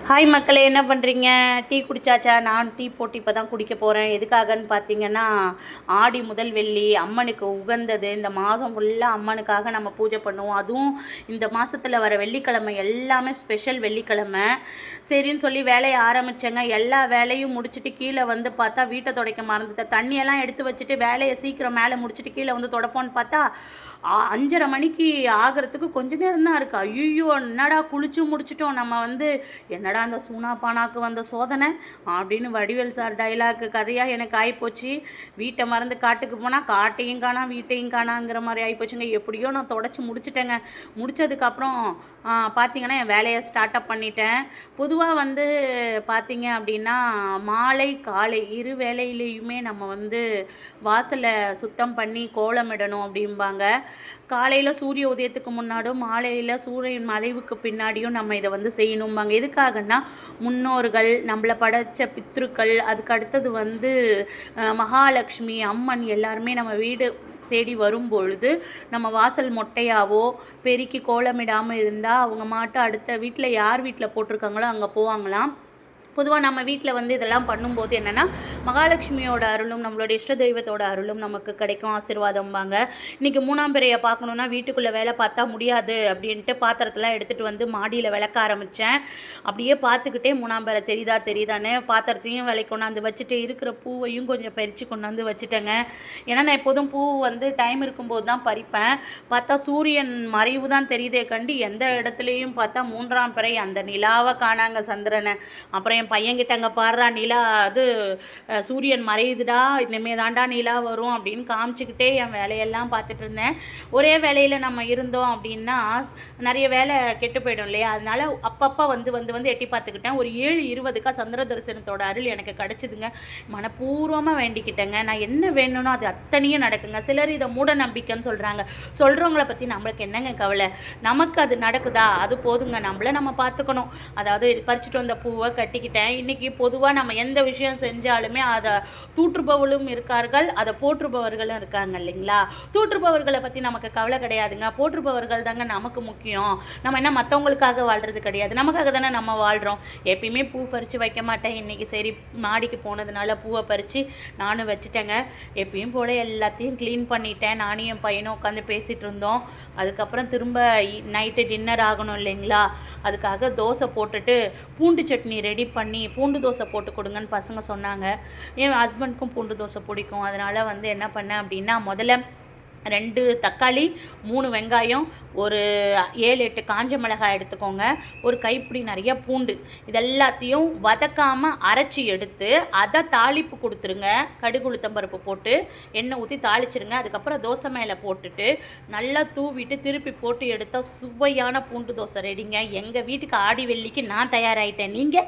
Hi மக்களே, என்ன பண்ணுறீங்க? டீ குடிச்சாச்சா? நான் டீ போட்டு இப்போ தான் குடிக்க போகிறேன். எதுக்காகன்னு பார்த்தீங்கன்னா, ஆடி முதல் வெள்ளி அம்மனுக்கு உகந்தது. இந்த மாதம் ஃபுல்லாக அம்மனுக்காக நம்ம பூஜை பண்ணுவோம். அதுவும் இந்த மாதத்தில் வர வெள்ளிக்கிழமை எல்லாமே ஸ்பெஷல் வெள்ளிக்கிழமை. சரின்னு சொல்லி வேலையை ஆரம்பித்தேங்க. எல்லா வேலையும் முடிச்சுட்டு கீழே வந்து பார்த்தா வீட்டை துடைக்க மறந்துட்டேன். தண்ணியெல்லாம் எடுத்து வச்சுட்டு வேலையை சீக்கிரம் மேலே முடிச்சுட்டு கீழே வந்து துடைப்போன்னு பார்த்தா 5:30 மணிக்கு ஆகிறதுக்கு கொஞ்ச நேரம் தான் இருக்குது. ஐயோ, என்னடா குளிச்சு முடிச்சிட்டோம், நம்ம வந்து என்னடா அந்த சூனா பானாக்கு வந்த சோதனை அப்படின்னு வடிவேல் சார் டைலாக்கு கதையாக எனக்கு ஆகிப்போச்சு. வீட்டை மறந்து காட்டுக்கு போனால் காட்டையும் காணா வீட்டையும் காணாங்கிற மாதிரி ஆகிப்போச்சுங்க. எப்படியோ நான் தொடச்சி முடிச்சிட்டேங்க. முடித்ததுக்கப்புறம் பார்த்திங்கன்னா என் வேலையை ஸ்டார்ட்அப் பண்ணிட்டேன். பொதுவாக வந்து பார்த்திங்க அப்படின்னா மாலை காலை இரு வேலையிலையுமே நம்ம வந்து வாசலை சுத்தம் பண்ணி கோலமிடணும் அப்படிம்பாங்க. காலையில் சூரிய உதயத்துக்கு முன்னாடியும் மாலையில் சூரியன் மறைவுக்கு பின்னாடியும் நம்ம இதை வந்து செய்யணும்பாங்க. எதுக்காகன்னா முன்னோர்கள், நம்மளை படைத்த பித்ருக்கள், அதுக்கு அடுத்தது வந்து மகாலட்சுமி அம்மன் எல்லாருமே நம்ம வீடு தேடி வரும்பொழுது நம்ம வாசல் மொட்டையாவோ பெருக்கி கோலமிடாமல் இருந்தால் அவங்க மாட்டு அடுத்த வீட்டில் யார் வீட்டில் போட்டிருக்காங்களோ அங்கே போவாங்களாம். பொதுவாக நம்ம வீட்டில் வந்து இதெல்லாம் பண்ணும்போது என்னென்னா மகாலட்சுமியோட அருளும் நம்மளோட இஷ்ட தெய்வத்தோட அருளும் நமக்கு கிடைக்கும், ஆசீர்வாதம்பாங்க. இன்றைக்கி 3ஆம் பிறையை பார்க்கணுன்னா வீட்டுக்குள்ளே வேலை பார்த்தா முடியாது அப்படின்ட்டு பாத்திரத்தெலாம் எடுத்துகிட்டு வந்து மாடியில் விளக்க ஆரம்பித்தேன். அப்படியே பார்த்துக்கிட்டே 3ஆம் பிறை தெரியுதான்னு பாத்திரத்தையும் விலை கொண்டாந்து வச்சுட்டு இருக்கிற பூவையும் கொஞ்சம் பறித்து கொண்டாந்து வச்சுட்டேங்க. ஏன்னா நான் எப்போதும் பூ வந்து டைம் இருக்கும்போது தான் பறிப்பேன். பார்த்தா சூரியன் மறைவு தான் தெரியுதே கண்டு எந்த இடத்துலையும் பார்த்தா 3ஆம் பிறை அந்த நிலாவை காணாங்க, சந்திரனை. அப்புறம் என் பையன்கிட்ட அங்கே பாடுறா நிலா அது சூரியன் மறையுதுடா, இனிமே தாண்டா நிலா வரும் அப்படின்னு காமிச்சிக்கிட்டே என் வேலையெல்லாம் பார்த்துட்டு இருந்தேன். ஒரே வேலையில் நம்ம இருந்தோம் அப்படின்னா நிறைய வேலை கெட்டு போயிடும் இல்லையா? அதனால அப்பப்போ வந்து எட்டி பார்த்துக்கிட்டேன். ஒரு 7:20க்கா சந்திர தரிசனத்தோட அருள் எனக்கு கிடச்சிதுங்க. மனப்பூர்வமாக வேண்டிக்கிட்டேங்க. நான் என்ன வேணும்னோ அது அத்தனையும் நடக்குங்க. சிலர் இதை மூட நம்பிக்கைன்னு சொல்கிறாங்க. சொல்கிறவங்கள பற்றி நம்மளுக்கு என்னங்க கவலை? நமக்கு அது நடக்குதா அது போதுங்க. நம்மளை நம்ம பார்த்துக்கணும். அதாவது பறிச்சுட்டு வந்த பூவை கட்டிக்கிட்டேன். இன்றைக்கி பொதுவாக நம்ம எந்த விஷயம் செஞ்சாலுமே அதை தூற்றுபவர்களும் இருக்கார்கள், அதை போற்றுபவர்களும் இருக்காங்க இல்லைங்களா? தூற்றுபவர்களை பற்றி நமக்கு கவலை கிடையாதுங்க. போற்றுபவர்கள் தாங்க நமக்கு முக்கியம். நம்ம என்ன மற்றவங்களுக்காக வாழ்கிறது கிடையாது, நமக்காக தானே நம்ம வாழ்கிறோம். எப்பயுமே பூ பறித்து வைக்க மாட்டேன். இன்றைக்கி சரி மாடிக்கு போனதுனால பூவை பறித்து நானும் வச்சுட்டேங்க. எப்பயும் போல எல்லாத்தையும் க்ளீன் பண்ணிட்டேன். நானும் என் பையனும் உட்காந்து பேசிகிட்டு இருந்தோம். அதுக்கப்புறம் திரும்ப நைட்டு டின்னர் ஆகணும் இல்லைங்களா? அதுக்காக தோசை போட்டுட்டு பூண்டு சட்னி ரெடி பண்ணி பூண்டு தோசை போட்டு கொடுங்கன்னு பசங்க சொன்னாங்க. என் ஹஸ்பண்டுக்கும் பூண்டு தோசை பிடிக்கும். அதனால் வந்து என்ன பண்ணேன் அப்படின்னா முதல்ல 2 தக்காளி, 3 வெங்காயம், ஒரு 7-8 காஞ்ச மிளகாய் எடுத்துக்கோங்க. ஒரு கைப்பிடி நிறைய பூண்டு, இதெல்லாத்தையும் வதக்காமல் அரைச்சி எடுத்து அதை தாளிப்பு கொடுத்துருங்க. கடுகு உளுத்தம்பருப்பு போட்டு எண்ணெய் ஊற்றி தாளிச்சிருங்க. அதுக்கப்புறம் தோசை மேலே போட்டுட்டு நல்லா தூவிட்டு திருப்பி போட்டு எடுத்தால் சுவையான பூண்டு தோசை ரெடிங்க. எங்கள் வீட்டுக்கு ஆடி வெள்ளிக்கு நான் தயாராகிட்டேன். நீங்கள்